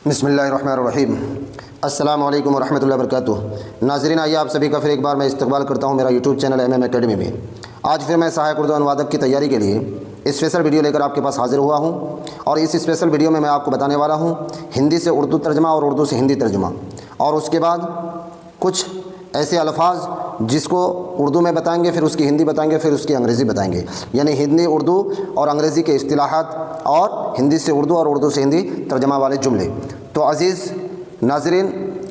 बिस्मिल्लाहिर्रहमानिर्रहीम। अस्सलामु अलैकुम वरहमतुल्लाहि वबरकातुहू। नाज़रीन, आइए आप सभी का फिर एक बार मैं इस्तकबाल करता हूँ मेरा यूट्यूब चैनल MM एकेडमी में। आज फिर मैं सहायक उर्दू अनुवादक की तैयारी के लिए स्पेशल वीडियो लेकर आपके पास हाजिर हुआ हूँ और इस स्पेशल वीडियो में मैं आपको बताने वाला हूँ हिंदी से उर्दू तर्जमा और उर्दू से हिंदी तर्जमा, और उसके बाद कुछ ऐसे अल्फाज जिसको उर्दू में बताएंगे, फिर उसकी हिंदी बताएंगे, फिर उसकी अंग्रेज़ी बताएंगे, यानी हिंदी उर्दू और अंग्रेज़ी के इस्तिलाहात और हिंदी से उर्दू और उर्दू से हिंदी तर्जमा वाले जुमले। तो अज़ीज़ नाज़रीन,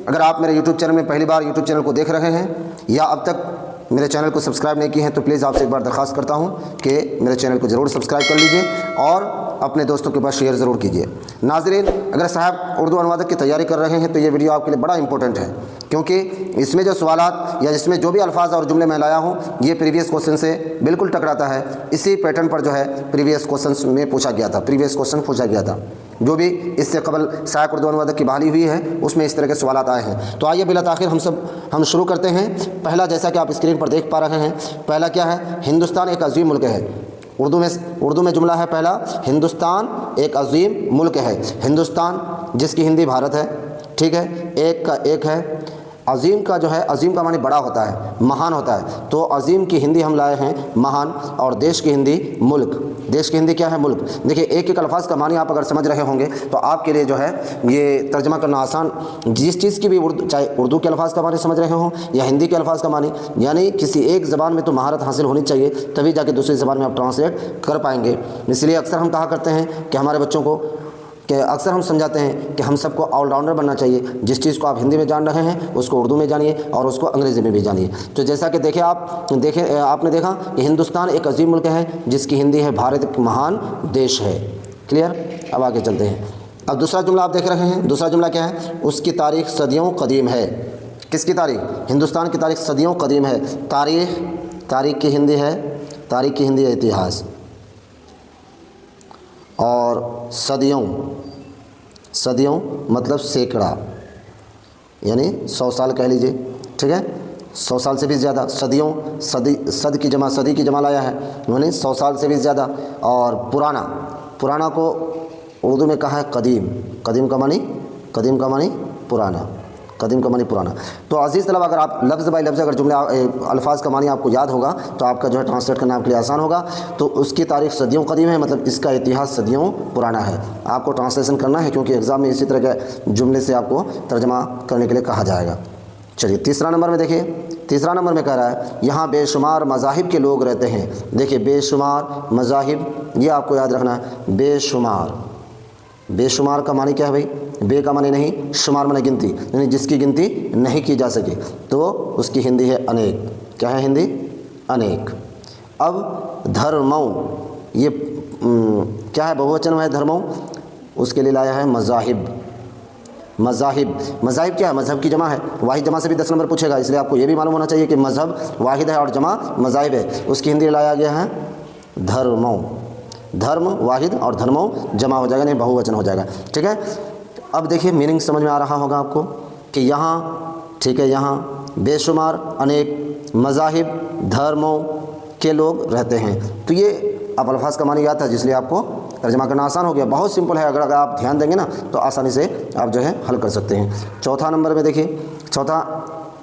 अगर आप मेरे यूट्यूब चैनल में पहली बार यूट्यूब चैनल को देख रहे हैं या अब तक मेरे चैनल को सब्सक्राइब नहीं किए हैं तो प्लीज़ आपसे एक बार दरख्वास्त करता हूं कि मेरे चैनल को ज़रूर सब्सक्राइब कर लीजिए और अपने दोस्तों के पास शेयर ज़रूर कीजिए। नाज़रीन, अगर साहब उर्दू अनुवादक की तैयारी कर रहे हैं तो ये वीडियो आपके लिए बड़ा इंपॉर्टेंट है, क्योंकि इसमें जो सवालात या इसमें जो भी अल्फाज और जुमले मैं लाया हूँ ये प्रीवियस क्वेश्चन से बिल्कुल टकराता है। इसी पैटर्न पर जो है प्रीवियस क्वेश्चन में पूछा गया था, प्रीवियस क्वेश्चन पूछा गया था। जो भी इससे कबल सहायक उर्दू अनुवादक की बहाली हुई है उसमें इस तरह के सवालात आए हैं। तो आइए बिला ताख़िर हम शुरू करते हैं। पहला, जैसा कि आप स्क्रीन पर देख पा रहे हैं, पहला क्या है? हिंदुस्तान एक अजीम मुल्क है। उर्दू में जुमला है पहला, हिंदुस्तान एक अजीम मुल्क है। हिंदुस्तान जिसकी हिंदी भारत है, ठीक है, एक का एक है। अजीम का जो है, अजीम का मानी बड़ा होता है, महान होता है, तो अजीम की हिंदी हम लाए हैं महान, और देश की हिंदी मुल्क। देश की हिंदी क्या है? मुल्क। देखिए, एक एक अल्फाज का मानी आप अगर समझ रहे होंगे तो आपके लिए जो है ये तर्जमा करना आसान। जिस चीज़ की भी चाहे उर्दू के अल्फाज का मानी समझ रहे हों या हिंदी के अल्फाज का मानी, यानी किसी एक ज़बान में तो महारत हासिल होनी चाहिए, तभी जाके दूसरी ज़बान में आप ट्रांसलेट कर पाएंगे। इसलिए अक्सर हम कहा करते हैं कि हमारे बच्चों को अक्सर हम समझाते हैं कि हम सबको ऑलराउंडर बनना चाहिए। जिस चीज़ को आप हिंदी में जान रहे हैं उसको उर्दू में जानिए और उसको अंग्रेज़ी में भी जानिए। तो जैसा कि आपने देखा कि हिंदुस्तान एक अजीम मुल्क है जिसकी हिंदी है भारत एक महान देश है। क्लियर? अब आगे चलते हैं। अब दूसरा जुमला आप देख रहे हैं। दूसरा जुमला क्या है? उसकी तारीख़ सदियों कदीम है। किसकी तारीख़? हिंदुस्तान की तारीख़ सदियों कदीम है। तारीख़ की हिंदी है, तारीख़ की हिंदी है इतिहास, और सदियों मतलब सैकड़ा, यानी 100 साल कह लीजिए, ठीक है, 100 साल से भी ज़्यादा। सदियों, सदी की जमा लाया है, यानी 100 साल से भी ज़्यादा। और पुराना को उर्दू में कहा है कदीम। कदीम का मानी पुराना, कदीम का मानी पुराना। तो अजीज़ तलब, अगर आप लफ्ज़ बाई लफ्ज़ अगर जुमले अल्फाज का मानी आपको याद होगा तो आपका जो है ट्रांसलेट करना आपके लिए आसान होगा। तो उसकी तारीख़ सदियों कदीम है, मतलब इसका इतिहास सदियों पुराना है। आपको ट्रांसलेशन करना है क्योंकि एग्ज़ाम में इसी तरह के जुमले से आपको तर्जमा करने के लिए कहा जाएगा। चलिए तीसरा नंबर में देखिए। तीसरा नंबर में कह रहा है यहाँ बेशुमार मज़ाहिब के लोग रहते हैं। देखिए, बेशुमार मज़ाहिब, ये आपको याद रखना है। बेशुमार का मानी क्या है भाई? बे का मानी नहीं, शुमार माने गिनती, यानी जिसकी गिनती नहीं की जा सके, तो उसकी हिंदी है अनेक। क्या है हिंदी? अनेक। अब धर्मों, ये क्या है? बहुवचन है धर्मों, उसके लिए लाया है मज़ाहिब। मज़ाहिब क्या है? मज़हब की जमा है। वाहिद जमा से भी 10 नंबर पूछेगा, इसलिए आपको ये भी मालूम होना चाहिए कि मज़हब वाहिद है और जमा मज़ाहिब है। उसकी हिंदी लाया गया है धर्मों। धर्म वाहिद और धर्मों जमा हो जाएगा, नहीं बहुवचन हो जाएगा, ठीक है। अब देखिए, मीनिंग समझ में आ रहा होगा आपको कि यहाँ, ठीक है, यहाँ बेशुमार अनेक मज़ाहिब धर्मों के लोग रहते हैं। तो ये अब अल्फाज का मानी याद था, जिसलिए आपको तर्जमा करना आसान हो गया। बहुत सिंपल है, अगर आप ध्यान देंगे ना तो आसानी से आप जो है हल कर सकते हैं। चौथा नंबर में देखिए, चौथा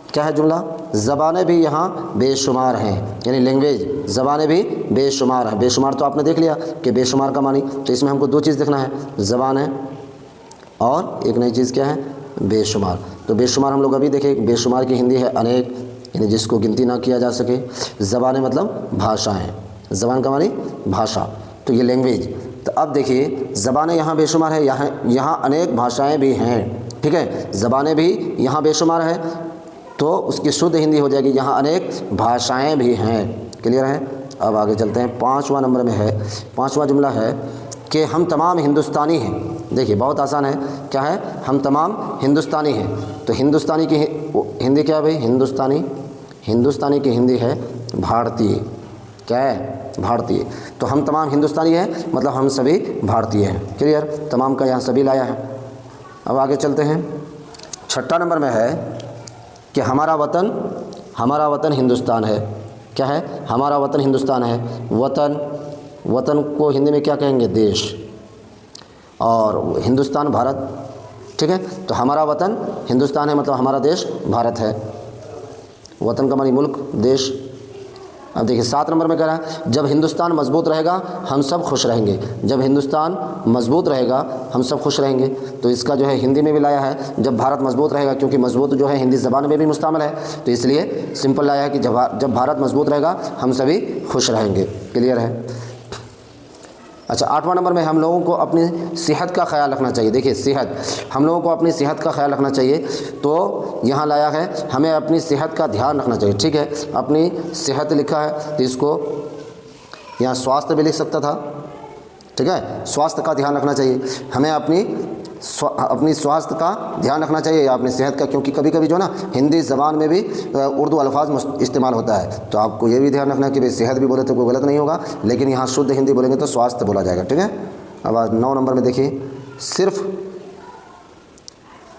क्या है जुमला? ज़बानें भी यहाँ बेशुमार हैं, यानी लैंग्वेज, ज़बानें भी बेशुमार हैं। बेशुमार तो आपने देख लिया कि बेशुमार का मानी, तो इसमें हमको 2 चीज़ देखना है, ज़बानें और एक नई चीज़ क्या है? बेशुमार। तो बेशुमार हम लोग अभी देखें, बेशुमार की हिंदी है अनेक, यानी जिसको गिनती ना किया जा सके। ज़बानें मतलब भाषाएँ, ज़बान का मानी भाषा, तो ये लैंग्वेज। तो अब देखिए, ज़बानें यहाँ बेशुमार है, यहाँ अनेक भाषाएँ भी हैं, ठीक है। ज़बानें भी यहाँ बेशुमार है, तो उसकी शुद्ध हिंदी हो जाएगी यहाँ अनेक भाषाएँ भी हैं। क्लियर है? अब आगे चलते हैं। 5वां नंबर में है, 5वां जुमला है कि हम तमाम हिंदुस्तानी हैं। देखिए, बहुत आसान है। क्या है? हम तमाम हिंदुस्तानी हैं। तो हिंदुस्तानी की हिंदी क्या है भाई? हिंदुस्तानी की हिंदी है भारतीय। क्या है? भारतीय। तो हम तमाम हिंदुस्तानी हैं, मतलब हम सभी भारतीय हैं। क्लियर? तमाम का यहाँ सभी लाया है। अब आगे चलते हैं। 6ठा नंबर में है कि हमारा वतन हिंदुस्तान है। क्या है? हमारा वतन हिंदुस्तान है। वतन को हिंदी में क्या कहेंगे? देश। और हिंदुस्तान भारत, ठीक है। तो हमारा वतन हिंदुस्तान है, मतलब हमारा देश भारत है। वतन का मानी मुल्क, देश। अब देखिए 7 नंबर में कह रहा है जब हिंदुस्तान मजबूत रहेगा हम सब खुश रहेंगे। जब हिंदुस्तान मजबूत रहेगा हम सब खुश रहेंगे। तो इसका जो है हिंदी में भी लाया है जब भारत मजबूत रहेगा, क्योंकि मजबूत जो है हिंदी ज़बान में भी मुश्तमिल है, तो इसलिए सिंपल लाया है कि जब भारत मजबूत रहेगा हम सभी खुश रहेंगे। क्लियर है। अच्छा 8वां नंबर में हम लोगों को अपनी सेहत का ख्याल रखना चाहिए। देखिए सेहत, हम लोगों को अपनी सेहत का ख्याल रखना चाहिए। तो यहाँ लाया है हमें अपनी सेहत का ध्यान रखना चाहिए। ठीक है, अपनी सेहत लिखा है तो इसको यहाँ स्वास्थ्य भी लिख सकता था। ठीक है, स्वास्थ्य का ध्यान रखना चाहिए। हमें अपनी स्वास्थ्य का ध्यान रखना चाहिए या अपनी सेहत का, क्योंकि कभी कभी जो ना हिंदी ज़बान में भी उर्दू अल्फाज इस्तेमाल होता है। तो आपको ये भी ध्यान रखना कि भाई सेहत भी बोले तो कोई गलत नहीं होगा, लेकिन यहाँ शुद्ध हिंदी बोलेंगे तो स्वास्थ्य बोला जाएगा। ठीक है। अब 9 नंबर में देखिए सिर्फ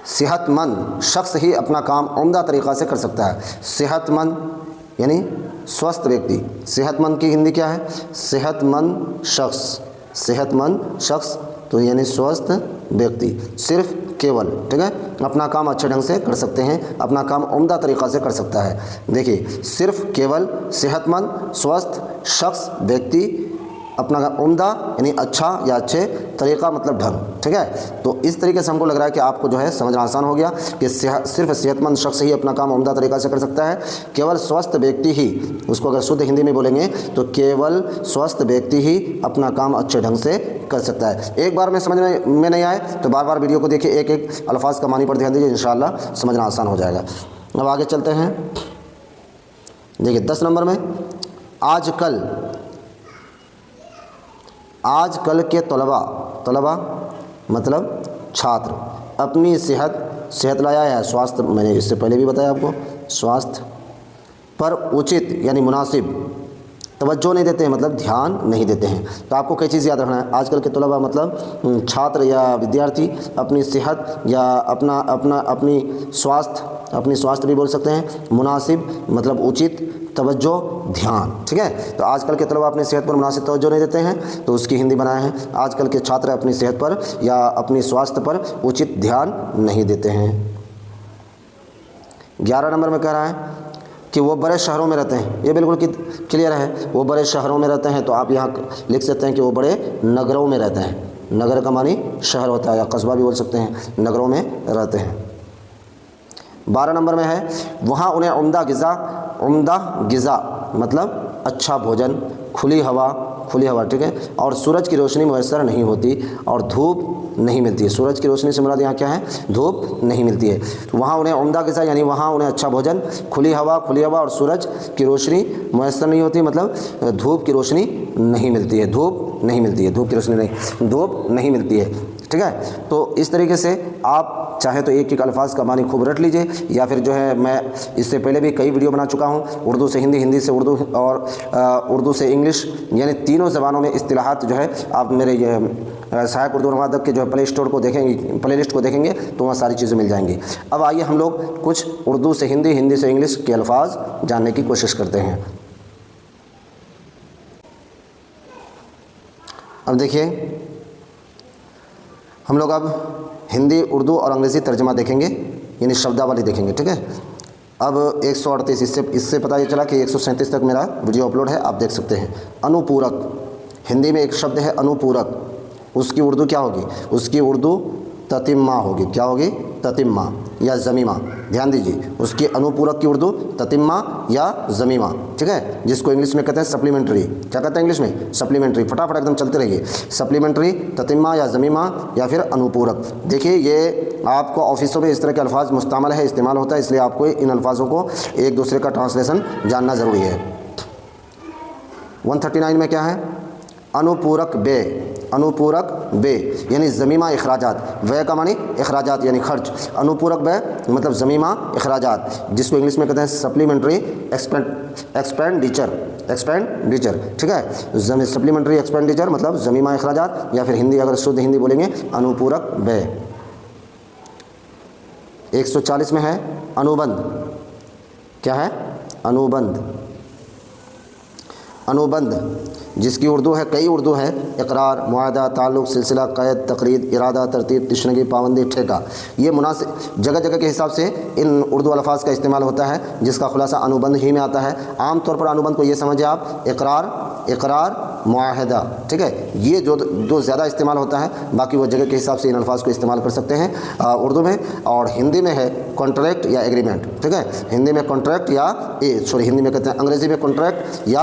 सेहतमंद शख्स ही अपना काम उम्दा तरीक़ा से कर सकता है। सेहतमंद यानी स्वस्थ व्यक्ति। सेहतमंद की हिंदी क्या है? सेहतमंद शख्स। सेहतमंद शख्स तो यानी स्वस्थ व्यक्ति। सिर्फ केवल, ठीक है, अपना काम अच्छे ढंग से कर सकते हैं, अपना काम उम्दा तरीक़ा से कर सकता है। देखिए सिर्फ केवल सेहतमंद स्वस्थ शख्स व्यक्ति अपना उम्दा यानी अच्छा या अच्छे तरीक़ा मतलब ढंग। ठीक है, तो इस तरीके से हमको लग रहा है कि आपको जो है समझना आसान हो गया कि सिर्फ सेहतमंद शख्स ही अपना काम उम्दा तरीक़ा से कर सकता है। केवल स्वस्थ व्यक्ति ही, उसको अगर शुद्ध हिंदी में बोलेंगे तो केवल स्वस्थ व्यक्ति ही अपना काम अच्छे ढंग से कर सकता है। एक बार में समझ में नहीं आए तो बार बार वीडियो को देखिए, एक एक अल्फाज का मानी पर ध्यान दीजिए, इंशाअल्लाह समझना आसान हो जाएगा। अब आगे चलते हैं। देखिए 10 नंबर में आजकल के तलबा मतलब छात्र अपनी सेहत लाया है स्वास्थ्य, मैंने इससे पहले भी बताया आपको, स्वास्थ्य पर उचित यानी मुनासिब तवज्जो नहीं देते हैं, मतलब ध्यान नहीं देते हैं। तो आपको कई चीज़ याद रखना है। आजकल के तलबा मतलब छात्र या विद्यार्थी अपनी सेहत या अपनी स्वास्थ्य भी बोल सकते हैं। मुनासिब मतलब उचित, तवज्जो, ध्यान। ठीक है, तो आजकल के तलबा अपनी सेहत पर मुनासिब तवज्जो नहीं देते हैं, तो उसकी हिंदी बनाया है आजकल के छात्र अपनी सेहत पर या अपनी स्वास्थ्य पर उचित ध्यान नहीं देते हैं। 11 नंबर में कह रहा है कि वो बड़े शहरों में रहते हैं। ये बिल्कुल क्लियर है, वो बड़े शहरों में रहते हैं, तो आप यहाँ लिख सकते हैं कि वो बड़े नगरों में रहते हैं। नगर का मानी शहर होता है या कस्बा भी बोल सकते हैं, नगरों में रहते हैं। 12 नंबर में है वहाँ उन्हें उम्दा ग़िज़ा मतलब अच्छा भोजन, खुली हवा, ठीक है, और सूरज की रोशनी मुयस्सर नहीं होती और धूप नहीं मिलती है। सूरज की रोशनी से मुराद यहाँ क्या है? धूप नहीं मिलती है। तो वहाँ उन्हें उम्दा ग़िज़ा यानी वहाँ उन्हें अच्छा भोजन, खुली हवा और सूरज की रोशनी मुयस्सर नहीं होती, मतलब धूप की रोशनी नहीं मिलती है। धूप नहीं मिलती है। ठीक है, तो इस तरीके से आप चाहे तो एक अल्फाज का मानी खूब रट लीजिए, या फिर जो है मैं इससे पहले भी कई वीडियो बना चुका हूँ, उर्दू से हिंदी, हिंदी से उर्दू और उर्दू से इंग्लिश, यानी तीनों ज़बानों में इस्तिलाहात जो है आप मेरे ये सहायक उर्दू अनुवादक के जो है प्ले लिस्ट को देखेंगे तो वहाँ सारी चीज़ें मिल जाएंगी। अब आइए हम लोग कुछ उर्दू से हिंदी, हिंदी से इंग्लिश के अल्फाज जानने की कोशिश करते हैं। अब देखिए हम लोग अब हिंदी, उर्दू और अंग्रेज़ी तर्जमा देखेंगे, यानी शब्दावली देखेंगे। ठीक है, अब 138 इससे पता ये चला कि 137 तक मेरा वीडियो अपलोड है, आप देख सकते हैं। अनुपूरक, हिंदी में एक शब्द है अनुपूरक, उसकी उर्दू क्या होगी? उसकी उर्दू ततिम्मा होगी। क्या होगी? ततिम्मा या ज़मीमा। ध्यान दीजिए, उसकी अनुपूरक की उर्दू ततिम्मा या ज़मीमा। ठीक है, जिसको इंग्लिश में कहते हैं सप्लीमेंट्री। क्या कहते हैं इंग्लिश में? सप्लीमेंट्री। फटाफट एकदम चलते रहिए। सप्लीमेंट्री, ततिम्मा या ज़मीमा या फिर अनुपूरक। देखिए ये आपको ऑफिसों में इस तरह के अल्फाज मुस्तमाल है, इस्तेमाल होता है, इसलिए आपको इन अल्फाजों को एक दूसरे का ट्रांसलेशन जानना ज़रूरी है। 139 में क्या है? अनुपूरक बे यानी ज़मीमा अखराजात। व्यय का मानी अखराजात यानी खर्च। अनुपूरक व्यय मतलब ज़मीमा अखराजात, जिसको इंग्लिश में कहते हैं सप्लीमेंट्री एक्सपेंडिचर। ठीक है, सप्लीमेंट्री एक्सपेंडिचर मतलब ज़मीमा अखराजात, या फिर हिंदी अगर शुद्ध हिंदी बोलेंगे अनुपूरक व्यय। 140 में है अनुबंध। क्या है? अनुबंध जिसकी उर्दू है, कई उर्दू है, इकरार, मुआहदा, ताल्लुक़, सिलसिला, क़ैद, तक़रीद, इरादा, तरतीब, तशनीगी, पाबंदी, ठेका। ये मुनासिब जगह जगह के हिसाब से इन उर्दू अल्फाज का इस्तेमाल होता है, जिसका खुलासा अनुबंध ही में आता है। आम तौर पर अनुबंध को ये समझिए आप, इकरार, मुआहदा, ठीक है, ये जो ज़्यादा इस्तेमाल होता है। बाकी वो जगह के हिसाब से इन अल्फाज को इस्तेमाल कर सकते हैं उर्दू में। और हिंदी में है कॉन्ट्रैक्ट या एग्रीमेंट, ठीक है, हिंदी में कॉन्ट्रैक्ट या हिंदी में कहते हैं, अंग्रेज़ी में कॉन्ट्रैक्ट या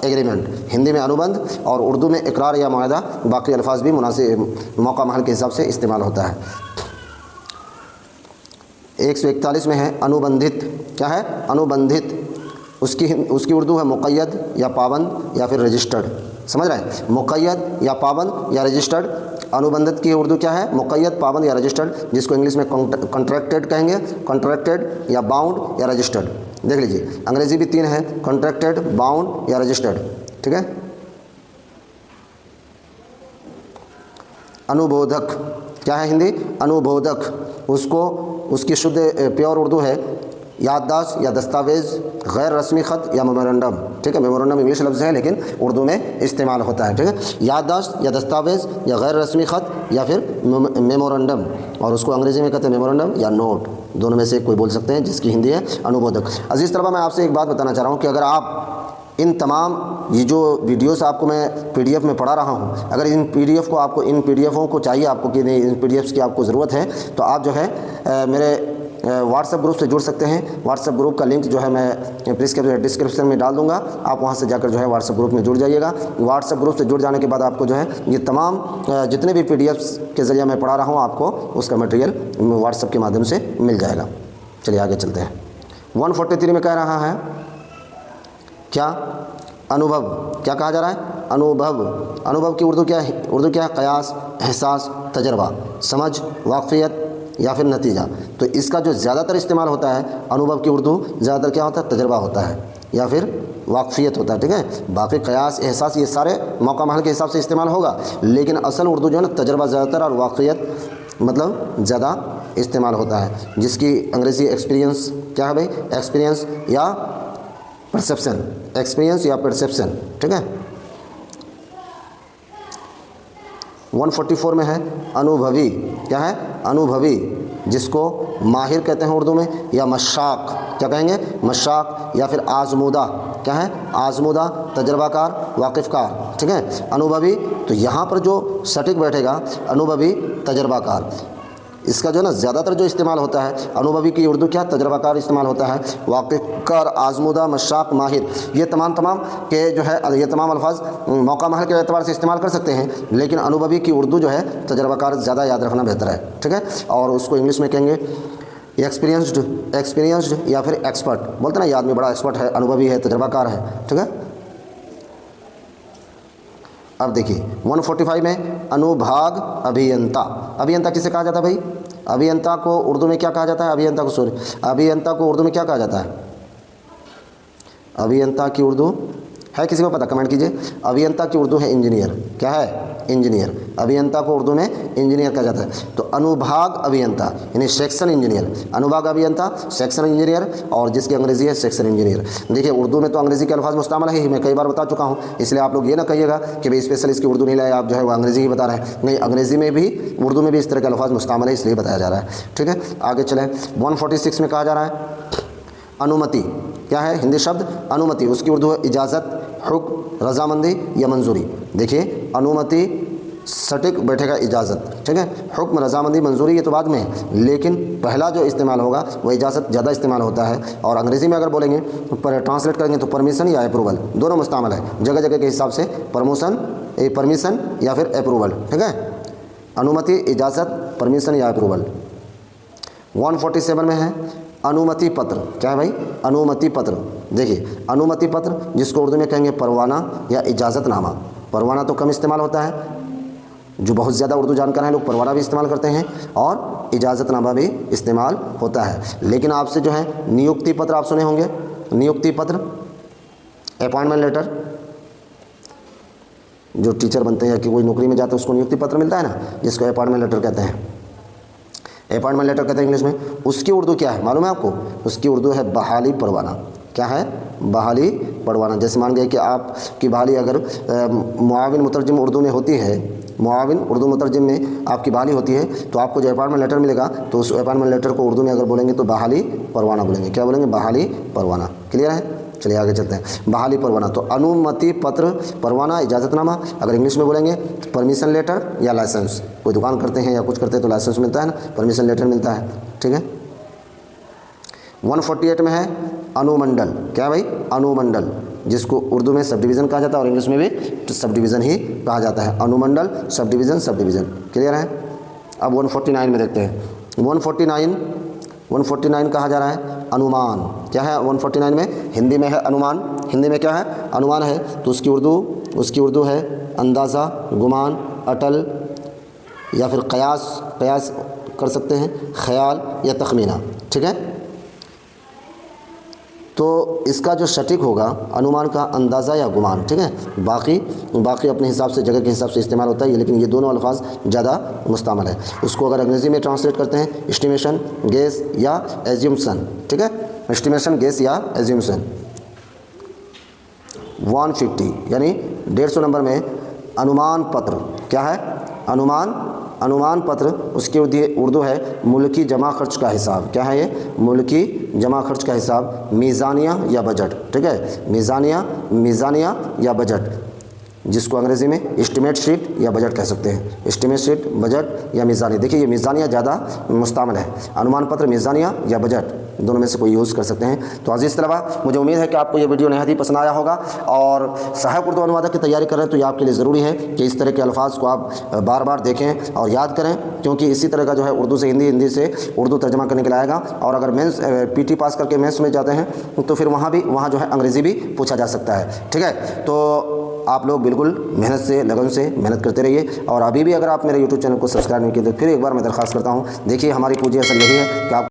एग्रीमेंट, हिंदी में अनुबंध, और उर्दू में इकरार या मुआहदा। बाकी अल्फाज भी मुनासिब मौका महल के हिसाब से इस्तेमाल होता है। 141 में है अनुबंधित। क्या है? अनुबंधित। उसकी उर्दू है मुक़य्यद या पाबंद या फिर रजिस्टर्ड। समझ रहे हैं? मुक़य्यद या पाबंद या रजिस्टर्ड। अनुबंधित की उर्दू क्या है? मुक़य्यद, पाबंद या रजिस्टर्ड, जिसको इंग्लिश में कॉन्ट्रैक्टेड कहेंगे, कॉन्ट्रैक्टेड या बाउंड या रजिस्टर्ड। देख लीजिए, अंग्रेज़ी भी 3 है, कॉन्ट्रैक्टेड, बाउंड या रजिस्टर्ड, ठीक है। अनुबोधक। क्या है हिंदी? अनुबोधक। उसकी शुद्ध प्योर उर्दू है याददाश्त या दस्तावेज़, गैर रस्मी ख़त या मेमोरेंडम, ठीक है। मेमोरेंडम इंग्लिश लफ्ज़ है लेकिन उर्दू में इस्तेमाल होता है, ठीक है। याददाश्त या दस्तावेज़ या गैर रस्मी ख़त या फिर मेमोरेंडम, और उसको अंग्रेज़ी में कहते हैं मेमोरेंडम या नोट, दोनों में से कोई बोल सकते हैं, जिसकी हिंदी है अनुबोधक। अज़ीज़ तलबा, मैं आपसे एक बात बताना चाह रहा हूँ कि अगर आप इन तमाम ये जो वीडियोस आपको मैं PDF में पढ़ा रहा हूँ, अगर इन PDFों को चाहिए आपको कि नहीं, इन PDFs की आपको ज़रूरत है, तो आप जो है मेरे व्हाट्सएप ग्रुप से जुड़ सकते हैं। व्हाट्सएप ग्रुप का लिंक जो है मैं डिस्क्रिप्शन में डाल दूंगा, आप वहां से जाकर जो है व्हाट्सएप ग्रुप में जुड़ जाइएगा। व्हाट्सएप ग्रुप से जुड़ जाने के बाद आपको जो है ये तमाम जितने भी PDFs के ज़रिए मैं पढ़ा रहा हूँ, आपको उसका मटेरियल व्हाट्सएप के माध्यम से मिल जाएगा। चलिए आगे चलते हैं। 143 में कह रहा है क्या? अनुभव। क्या कहा जा रहा है? अनुभव। अनुभव की उर्दू क्या है? उर्दू क्या है? क़यास, एहसास, तजर्बा, समझ, वाक़फ़ियत या फिर नतीजा। तो इसका जो ज़्यादातर इस्तेमाल होता है अनुभव की उर्दू, ज़्यादातर क्या होता है? तजर्बा होता है या फिर वाक़फ़ियत होता है, ठीक है। बाकी क़यास, एहसास ये सारे मौका महल के हिसाब से इस्तेमाल होगा, लेकिन असल उर्दू जो है ना, तजर्बा ज़्यादातर और वाक़फ़ियत मतलब ज़्यादा इस्तेमाल होता है, जिसकी अंग्रेज़ी एक्सपीरियंस। क्या है भाई? एक्सपीरियंस या परसेप्शन, एक्सपीरियंस या परसेप्शन, ठीक है। 144 में है अनुभवी। क्या है? अनुभवी, जिसको माहिर कहते हैं उर्दू में, या मशाक। क्या कहेंगे? मशाक या फिर आज़मूदा। क्या है? आज़मूदा, तजर्बाकार, वाकिफ़कार, ठीक है। अनुभवी, तो यहाँ पर जो सटीक बैठेगा अनुभवी, तजर्बाकार। इसका जो है ना ज़्यादातर जो इस्तेमाल होता है अनुभवी की उर्दू क्या? तजर्बाकार इस्तेमाल होता है। वाक़िफ़कार, आज़मूदा, मशाक, माहिर, ये तमाम के जो है ये तमाम अल्फाज मौका महल के एतबार से इस्तेमाल कर सकते हैं, लेकिन अनुभवी की उर्दू जो है तजर्बाकार ज़्यादा याद रखना बेहतर है, ठीक है। और उसको इंग्लिश में कहेंगे एक्सपीरियंस्ड या फिर एक्सपर्ट। बोलते ना ये आदमी बड़ा एक्सपर्ट है, अनुभवी है, तजर्बाकार है, ठीक है। अब देखिए 145 में अनुभाग अभियंता। अभियंता किसे कहा जाता है भाई? अभियंता को उर्दू में क्या कहा जाता है? अभियंता को उर्दू में क्या कहा जाता है? अभियंता की उर्दू है, किसी को पता? कमेंट कीजिए। अभियंता की उर्दू है इंजीनियर। क्या है? इंजीनियर। अभियंता को उर्दू में इंजीनियर कहा जाता है। तो अनुभाग अभियंता यानी सेक्शन इंजीनियर, अनुभाग अभियंता, सेक्शन इंजीनियर, और जिसकी अंग्रेज़ी है सेक्शन इंजीनियर। देखिए उर्दू में तो अंग्रेज़ी के अल्फाज मुस्तामल है ही, मैं कई बार बता चुका हूँ, इसलिए आप लोग ये ना कहिएगा कि भाई स्पेशल इसकी उर्दू नहीं लाए, आप जो है वो अंग्रेज़ी ही बता रहे हैं। नहीं, अंग्रेज़ी में भी, उर्दू में भी इस तरह के अल्फाज मुस्तामल है, इसलिए बताया जा रहा है, ठीक है। आगे चलें। 146 में कहा जा रहा है अनुमति। क्या है? हिंदी शब्द अनुमति, उसकी उर्दू है इजाज़त, हुक्म, रज़ामंदी या मंजूरी। देखिए अनुमति सटीक बैठेगा इजाज़त, ठीक है। हुक्म, रज़ामंदी, मंजूरी ये तो बाद में है, लेकिन पहला जो इस्तेमाल होगा वह इजाज़त ज़्यादा इस्तेमाल होता है। और अंग्रेज़ी में अगर बोलेंगे पर ट्रांसलेट करेंगे तो परमिशन या अप्रूवल, दोनों मुस्तामल है, जगह जगह के हिसाब से परमिशन या फिर अप्रूवल, ठीक है। अनुमति, इजाज़त, परमिशन या अप्रूवल। 147 में है अनुमति पत्र। क्या है भाई? अनुमति पत्र। देखिए अनुमति पत्र, जिसको उर्दू में कहेंगे परवाना या इजाज़तनामा। परवाना तो कम इस्तेमाल होता है, जो बहुत ज़्यादा उर्दू जानकार हैं लोग परवाना भी इस्तेमाल करते हैं, और इजाज़तनामा भी इस्तेमाल होता है। लेकिन आपसे जो है नियुक्ति पत्र आप सुने होंगे, नियुक्ति पत्र, अपॉइंटमेंट लेटर, जो टीचर बनते हैं या कि कोई नौकरी में जाते हैं उसको नियुक्ति पत्र मिलता है ना, जिसको अपॉइंटमेंट लेटर कहते हैं। अपॉइंटमेंट लेटर कहते हैं इंग्लिश में। उसकी उर्दू क्या है मालूम है आपको? उसकी उर्दू है बहाली परवाना। क्या है? बहाली पढ़वाना। जैसे मान गए कि आपकी बहाली अगर मुआविन मुतरजम उर्दू में होती है, मुआविन उर्दू मुतरजम में आपकी बहाली होती है, तो आपको जो अपॉइंटमेंट लेटर मिलेगा तो उस अपॉइंटमेंट लेटर को उर्दू में अगर बोलेंगे तो बहाली परवाना बोलेंगे। क्या बोलेंगे? बहाली परवाना। क्लियर है? चलिए आगे चलते हैं। बहाली परवाना तो अनुमति पत्र, परवाना, इजाज़तनामा। अगर इंग्लिश में बोलेंगे तो परमिशन लेटर या लाइसेंस। कोई दुकान करते हैं या कुछ करते हैं तो लाइसेंस मिलता है ना, परमिशन लेटर मिलता है। ठीक है। 148 में है अनुमंडल। क्या भाई? अनुमंडल, जिसको उर्दू में सब डिवीज़न कहा जाता है और इंग्लिश में भी सब डिवीज़न ही कहा जाता है। अनुमंडल, sub division, sub division. Clear है? अब 149 में देखते हैं। 149 कहा जा रहा है अनुमान। क्या है 149 में? हिंदी में है अनुमान। हिंदी में क्या है? अनुमान है। तो उसकी उर्दू है अंदाज़ा, गुमान, अटल या फिर कयास कर सकते हैं, ख्याल या तखमीना। ठीक है। तो इसका जो सटीक होगा अनुमान का अंदाज़ा या गुमान। ठीक है। बाकी अपने हिसाब से, जगह के हिसाब से इस्तेमाल होता है, लेकिन ये दोनों अल्फाज ज़्यादा मुस्तमल है। उसको अगर अंग्रेज़ी में ट्रांसलेट करते हैं एस्टिमेशन, गेस या एज्यूम्सन। ठीक है। एस्टिमेशन, गेस या एज्यूम्सन। 150 यानी 150 नंबर में अनुमान पत्र। क्या है? अनुमान पत्र। उसकी उर्दू है मुल्की जमा खर्च का हिसाब। क्या है ये? मुल्की जमा खर्च का हिसाब, मीज़ानिया या बजट। ठीक है। मीज़ानिया या बजट, जिसको अंग्रेज़ी में एस्टिमेट शीट या बजट कह सकते हैं। एस्टिमेट शीट, बजट या मीज़ानिया। देखिए ये मीज़ानिया ज़्यादा मुस्तमल है। अनुमान पत्र, मीज़ानिया या बजट, दोनों में से कोई यूज़ कर सकते हैं। तो अज़ीज़ तलबा, मुझे उम्मीद है कि आपको ये वीडियो नहायत ही पसंद आया होगा और सहायक उर्दू अनुवादक की तैयारी कर रहे हैं तो ये आपके लिए ज़रूरी है कि इस तरह के अल्फाज को आप बार बार देखें और याद करें, क्योंकि इसी तरह का जो है उर्दू से हिंदी, हिंदी से उर्दू तर्जमा करने के लिए आएगा। और अगर मेंस पीटी पास करके मेंस में जाते हैं तो फिर वहाँ जो है अंग्रेज़ी भी पूछा जा सकता है। ठीक है। तो आप लोग बिल्कुल मेहनत से, लगन से मेहनत करते रहिए। और अभी भी अगर आप मेरे यूट्यूब चैनल को सब्सक्राइब नहीं किए तो फिर एक बार मैं दरख्वास्त करता हूँ, देखिए हमारी पूरी असल यही है कि आप